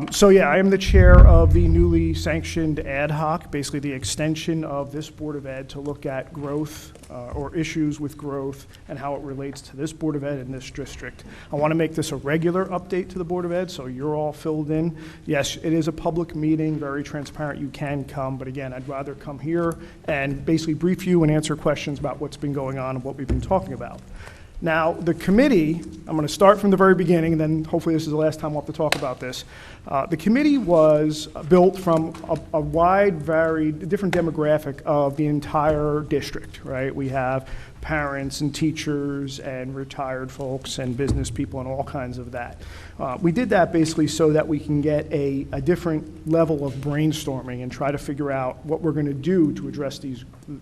So yeah, I am the chair of the newly sanctioned ad hoc, basically the extension of this Board of Ed to look at growth or issues with growth and how it relates to this Board of Ed in this district. I want to make this a regular update to the Board of Ed, so you're all filled in. Yes, it is a public meeting, very transparent, you can come, but again, I'd rather come here and basically brief you and answer questions about what's been going on and what we've been talking about. Now, the committee, I'm going to start from the very beginning, and then hopefully this is the last time we'll have to talk about this. The committee was built from a wide, varied, different demographic of the entire district, right? We have parents and teachers and retired folks and business people and all kinds of that. We did that basically so that we can get a different level of brainstorming and try to figure out what we're going to do to address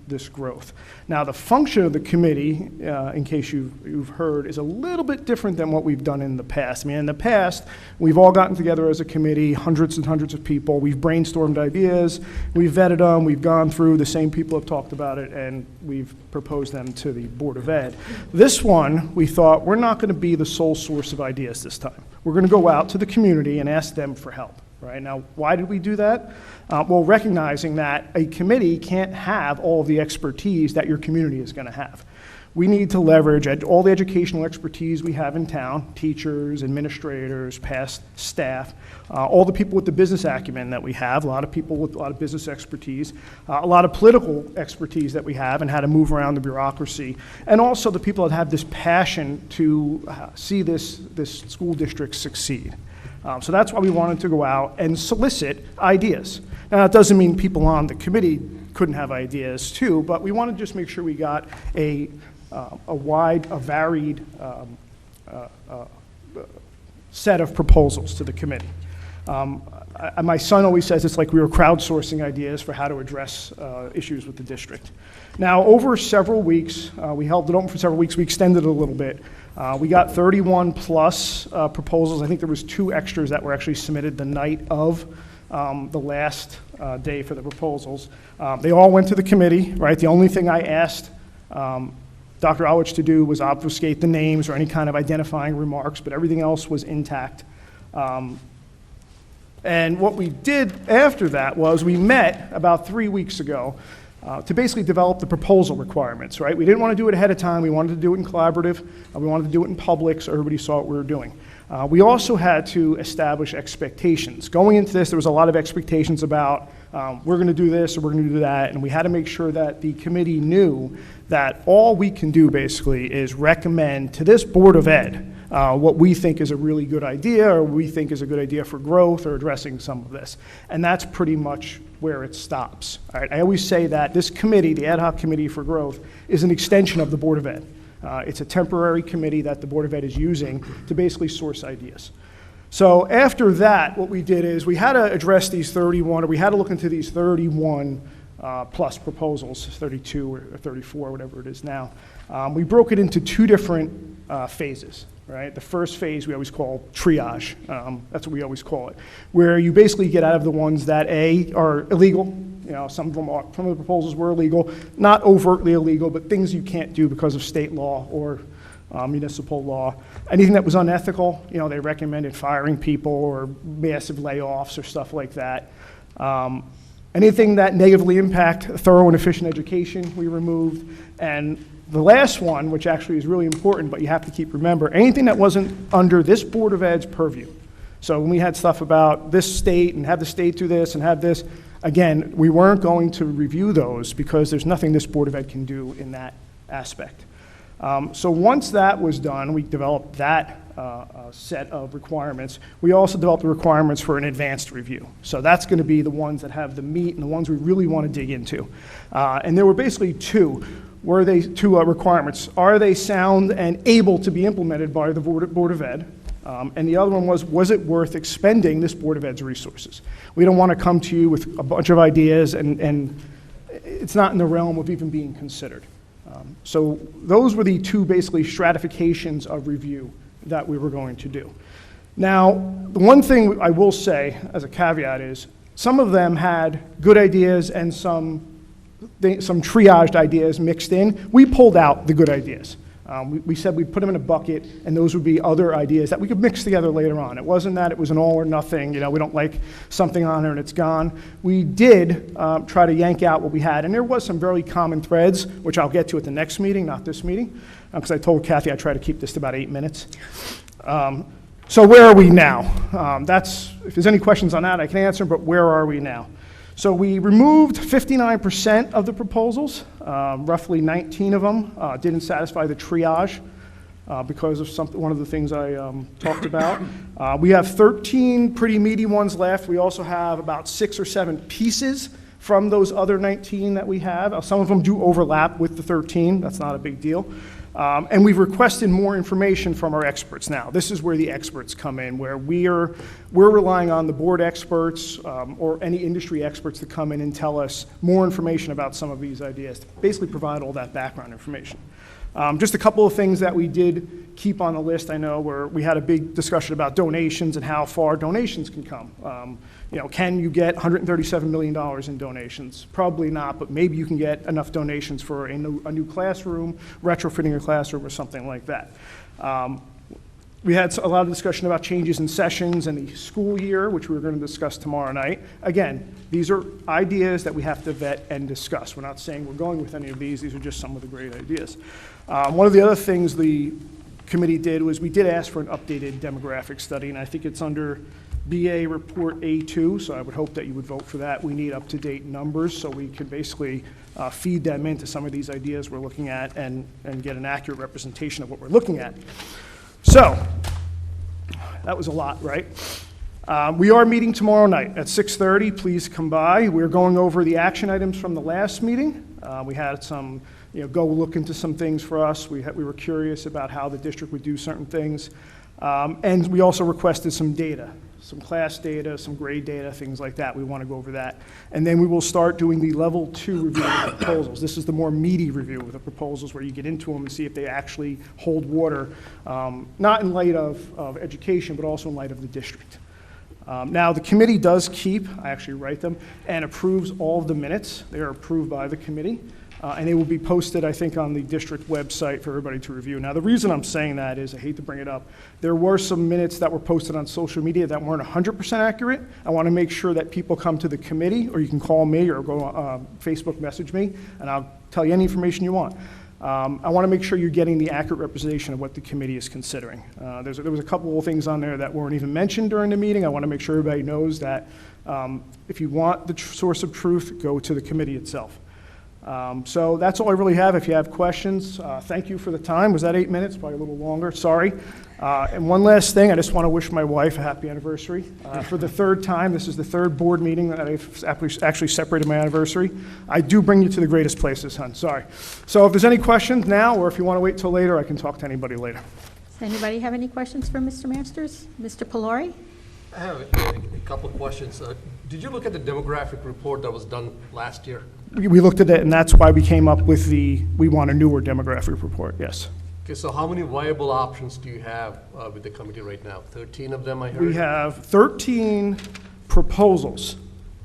this growth. Now, the function of the committee, in case you've heard, is a little bit different than what we've done in the past. I mean, in the past, we've all gotten together as a committee, hundreds and hundreds of people. We've brainstormed ideas, we've vetted them, we've gone through, the same people have talked about it, and we've proposed them to the Board of Ed. This one, we thought, we're not going to be the sole source of ideas this time. We're going to go out to the community and ask them for help. Right now, why did we do that? Well, recognizing that a committee can't have all of the expertise that your community is going to have. We need to leverage all the educational expertise we have in town, teachers, administrators, past staff, all the people with the business acumen that we have, a lot of people with a lot of business expertise, a lot of political expertise that we have and how to move around the bureaucracy, and also the people that have this passion to see this school district succeed. So that's why we wanted to go out and solicit ideas. Now, that doesn't mean people on the committee couldn't have ideas too, but we wanted to just make sure we got a varied set of proposals to the committee. My son always says it's like we were crowdsourcing ideas for how to address issues with the district. Now, over several weeks, we held it open for several weeks, we extended it a little bit. We got 31 plus proposals. I think there was 2 extras that were actually submitted the night of the last day for the proposals. They all went to the committee, right? The only thing I asked Dr. Alwich to do was obfuscate the names or any kind of identifying remarks, but everything else was intact. And what we did after that was we met about 3 weeks ago to basically develop the proposal requirements, right? We didn't want to do it ahead of time. We wanted to do it in collaborative. We wanted to do it in public so everybody saw what we were doing. We also had to establish expectations. Going into this, there was a lot of expectations about we're going to do this or we're going to do that, and we had to make sure that the committee knew that all we can do basically is recommend to this Board of Ed what we think is a really good idea or we think is a good idea for growth or addressing some of this. And that's pretty much where it stops. All right? I always say that this committee, the Ad Hoc Committee for Growth, is an extension of the Board of Ed. It's a temporary committee that the Board of Ed is using to basically source ideas. So after that, what we did is we had to address these 31, or we had to look into these 31 plus proposals, 32 or 34, whatever it is now. We broke it into 2 different phases, right? The first phase we always call triage. That's what we always call it, where you basically get out of the ones that A, are illegal. You know, some of the proposals were illegal, not overtly illegal, but things you can't do because of state law or municipal law. Anything that was unethical, you know, they recommended firing people or massive layoffs or stuff like that. Anything that negatively impact thorough and efficient education, we removed. And the last one, which actually is really important, but you have to keep remember, anything that wasn't under this Board of Ed's purview. So when we had stuff about this state and have the state do this and have this, again, we weren't going to review those because there's nothing this Board of Ed can do in that aspect. So once that was done, we developed that set of requirements. We also developed the requirements for an advanced review. So that's going to be the ones that have the meat and the ones we really want to dig into. And there were basically 2. Were they 2 requirements? Are they sound and able to be implemented by the Board of Ed? And the other one was it worth expending this Board of Ed's resources? We don't want to come to you with a bunch of ideas and it's not in the realm of even being considered. So those were the 2 basically stratifications of review that we were going to do. Now, the one thing I will say as a caveat is some of them had good ideas and some triaged ideas mixed in. We pulled out the good ideas. We said we'd put them in a bucket, and those would be other ideas that we could mix together later on. It wasn't that it was an all or nothing, we don't like something on there and it's gone. We did try to yank out what we had, and there was some very common threads, which I'll get to at the next meeting, not this meeting, because I told Kathy I'd try to keep this to about 8 minutes. So where are we now? If there's any questions on that, I can answer, but where are we now? So we removed 59% of the proposals. Roughly 19 of them didn't satisfy the triage because of one of the things I talked about. We have 13 pretty meaty ones left. We also have about 6 or 7 pieces from those other 19 that we have. Some of them do overlap with the 13. That's not a big deal. And we've requested more information from our experts now. This is where the experts come in, where we're relying on the board experts or any industry experts to come in and tell us more information about some of these ideas, to basically provide all that background information. Just a couple of things that we did keep on the list, I know, where we had a big discussion about donations and how far donations can come. Can you get $137 million in donations? Probably not, but maybe you can get enough donations for a new classroom, retrofitting a classroom or something like that. We had a lot of discussion about changes in sessions and the school year, which we're going to discuss tomorrow night. Again, these are ideas that we have to vet and discuss. We're not saying we're going with any of these. These are just some of the great ideas. One of the other things the committee did was we did ask for an updated demographic study, and I think it's under BA Report A2, so I would hope that you would vote for that. We need up-to-date numbers so we can basically feed them into some of these ideas we're looking at and get an accurate representation of what we're looking at. So, that was a lot, right? We are meeting tomorrow night at 6:30. Please come by. We're going over the action items from the last meeting. We had some, go look into some things for us. We were curious about how the district would do certain things. And we also requested some data, some class data, some grade data, things like that. We want to go over that. And then we will start doing the level 2 review of the proposals. This is the more meaty review of the proposals where you get into them and see if they actually hold water, not in light of education, but also in light of the district. Now, the committee does keep, I actually write them, and approves all of the minutes. They are approved by the committee. And they will be posted, I think, on the district website for everybody to review. Now, the reason I'm saying that is, I hate to bring it up, there were some minutes that were posted on social media that weren't 100% accurate. I want to make sure that people come to the committee, or you can call me or go Facebook message me, and I'll tell you any information you want. I want to make sure you're getting the accurate representation of what the committee is considering. There was a couple of things on there that weren't even mentioned during the meeting. I want to make sure everybody knows that if you want the source of truth, go to the committee itself. So that's all I really have. If you have questions, thank you for the time. Was that 8 minutes? Probably a little longer, sorry. And one last thing, I just want to wish my wife a happy anniversary. For the 3rd time, this is the 3rd board meeting that I've actually separated my anniversary. I do bring you to the greatest places, hon, sorry. So if there's any questions now, or if you want to wait till later, I can talk to anybody later. Does anybody have any questions for Mr. Masters? Mr. Pelori? I have a couple of questions. Did you look at the demographic report that was done last year? We looked at it, and that's why we came up with we want a newer demographic report, yes. Okay, so how many viable options do you have with the committee right now? 13 of them, I heard? We have 13 proposals.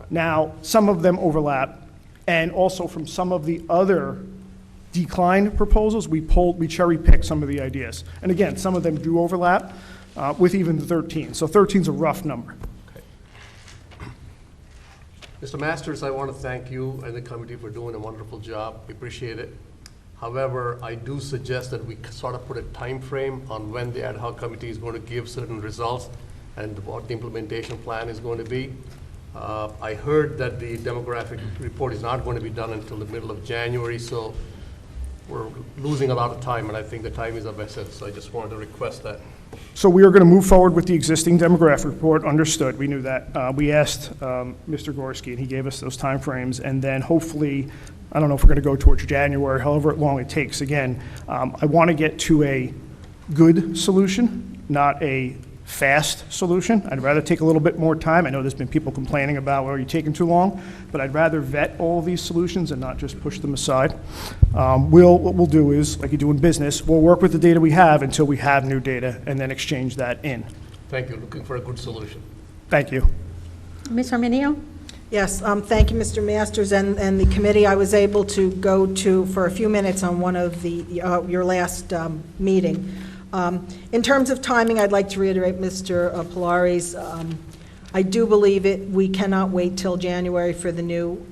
Now, some of them overlap, and also from some of the other declined proposals, we cherry-picked some of the ideas. And again, some of them do overlap with even the 13. So 13 is a rough number. Mr. Masters, I want to thank you and the committee for doing a wonderful job. We appreciate it. However, I do suggest that we sort of put a time frame on when the ad hoc committee is going to give certain results and what the implementation plan is going to be. I heard that the demographic report is not going to be done until the middle of January, so we're losing a lot of time, and I think the time is of essence, so I just wanted to request that. So we are going to move forward with the existing demographic report, understood, we knew that. We asked Mr. Gorski, and he gave us those timeframes, and then hopefully, I don't know if we're going to go towards January, however long it takes. Again, I want to get to a good solution, not a fast solution. I'd rather take a little bit more time. I know there's been people complaining about, well, are you taking too long? But I'd rather vet all these solutions and not just push them aside. What we'll do is, like you do in business, we'll work with the data we have until we have new data and then exchange that in. Thank you. Looking for a good solution. Thank you. Ms. Arminio? Yes, thank you, Mr. Masters, and the committee. I was able to go to, for a few minutes on one of the, your last meeting. In terms of timing, I'd like to reiterate Mr. Polari's. I do believe we cannot wait till January for the new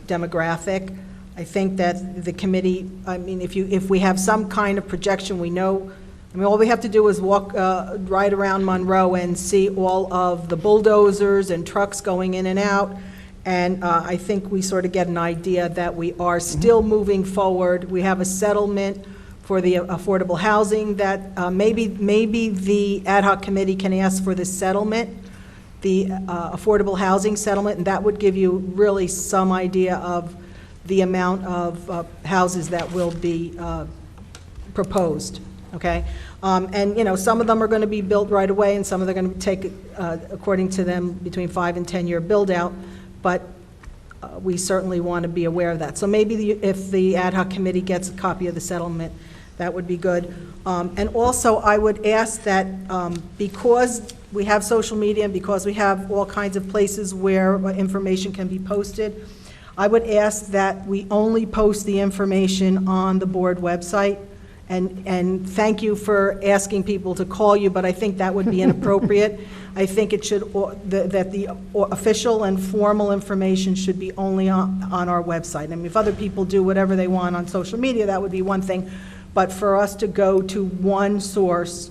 demographic. I think that the committee, I mean, if we have some kind of projection, we know, I mean, all we have to do is walk right around Monroe and see all of the bulldozers and trucks going in and out, and I think we sort of get an idea that we are still moving forward. We have a settlement for the affordable housing that maybe the ad hoc committee can ask for the settlement, the affordable housing settlement, and that would give you really some idea of the amount of houses that will be proposed, okay? And, you know, some of them are going to be built right away, and some of them are going to take, according to them, between 5 and 10-year build-out, but we certainly want to be aware of that. So maybe if the ad hoc committee gets a copy of the settlement, that would be good. And also, I would ask that because we have social media and because we have all kinds of places where information can be posted, I would ask that we only post the information on the board website. And thank you for asking people to call you, but I think that would be inappropriate. I think it should, that the official and formal information should be only on our website. I mean, if other people do whatever they want on social media, that would be one thing. But for us to go to one source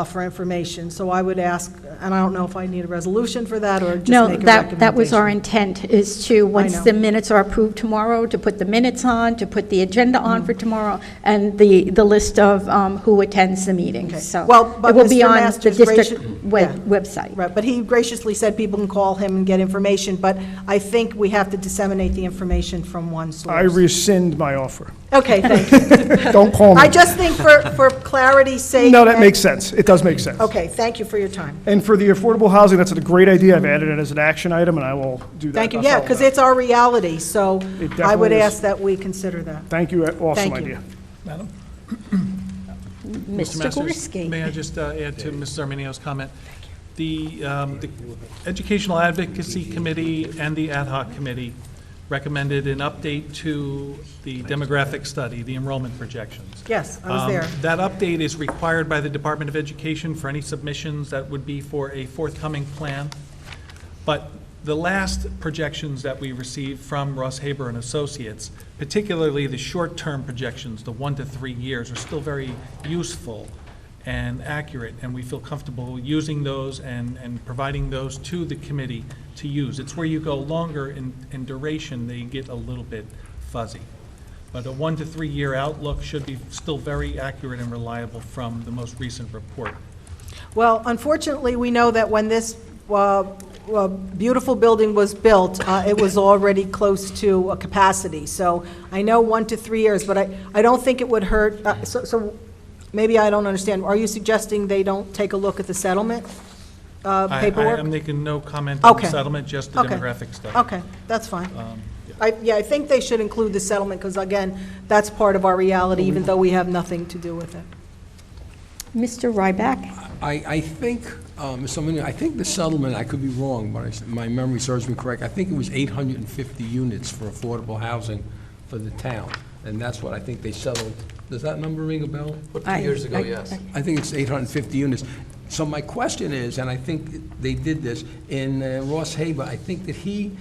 for information. So I would ask, and I don't know if I need a resolution for that or just make a recommendation. No, that was our intent, is to, once know. the minutes are approved tomorrow, to put the minutes on, to put the agenda on for tomorrow, and the list of who attends the meeting. Okay. So Well, but it will be Mr. on the Masters district yeah. website. Right, but he graciously said people can call him and get information, but I think we have to disseminate the information from one source. I rescind my offer. Okay, thank you. Don't call me. I just think for clarity's sake. No, that makes sense. It does make sense. Okay, thank you for your time. And for the affordable housing, that's a great idea. I've added it as an action item, and I will do that. Thank you, I'll yeah, follow because that. it's our reality, so It I would definitely is. ask that we consider that. Thank you, awesome Thank you. idea. Madam? Mr. Masters, Gorski. may I just add to Ms. Arminio's comment? The Educational Advocacy Committee and the Ad hoc Committee recommended an update to the demographic study, the enrollment projections. Yes, I was there. That update is required by the Department of Education for any submissions that would be for a forthcoming plan. But the last projections that we received from Ross Haber and Associates, particularly the short-term projections, the 1 to 3 years, are still very useful and accurate, and we feel comfortable using those and providing those to the committee to use. It's where you go longer in duration, they get a little bit fuzzy. But a 1 to 3 year outlook should be still very accurate and reliable from the most recent report. Well, unfortunately, we know that when this beautiful building was built, it was already close to a capacity. So I know 1 to 3 years, but I don't think it would hurt. So maybe I don't understand. Are you suggesting they don't take a look at the settlement paperwork? I am making no comment on the Okay. settlement, just the Okay. demographic study. Okay, that's fine. Yeah. I think they should include the settlement, because again, that's part of our reality, even though we have nothing to do with it. Mr. Ryback? I think, Ms. Arminio, I think the settlement, I could be wrong, but my memory serves me correct, I think it was 850 units for affordable housing for the town, and that's what I think they settled. Does that number ring a bell? But 2 years ago, yes. I think it's 850 units. So my question is, and I think they did this, in Ross Haber, I think that he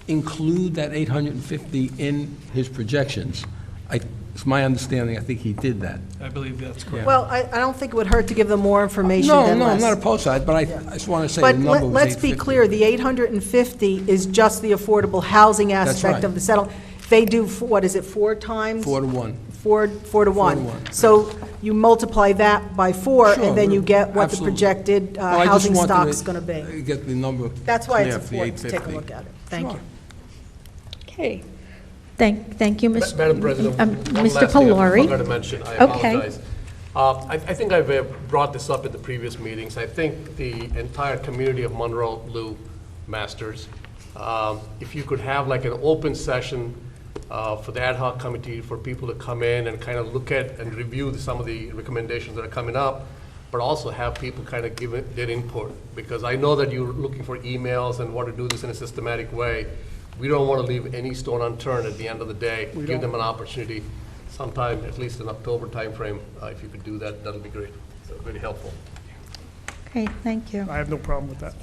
include that 850 in his projections. It's my understanding, I think he did that. I believe that's correct. Well, I don't think it would hurt to give them more information No, than no, I'm less. not opposed to that, but I just want to say the But number was let's be 850. clear, the 850 is just the affordable housing aspect right. of the settlement. They do, what is it, 4 times? 4 to 1. 4 to 1. 4 to 1. So you multiply that by 4, Sure, and then you get what the absolutely. projected Well, I just housing wanted stock's to going to be. Get the number That's why it's clear for the important to take a 850. look at it. Thank you. Okay. Thank you, Mr. Madam President, one Mr. last thing I Polari. forgot to mention, I Okay. apologize. I think I've brought this up at the previous meetings. I think the entire community of Monroe, Lou, Masters, if you could have like an open session for the ad hoc committee, for people to come in and kind of look at and review some of the recommendations that are coming up, but also have people kind of give it their input, because I know that you're looking for emails and want to do this in a systematic way. We don't want to leave any stone unturned at the end of the day. Give them an opportunity sometime, at least in October timeframe. If you could do that, that'll be great. So, very helpful. Okay, thank you. I have no problem with that.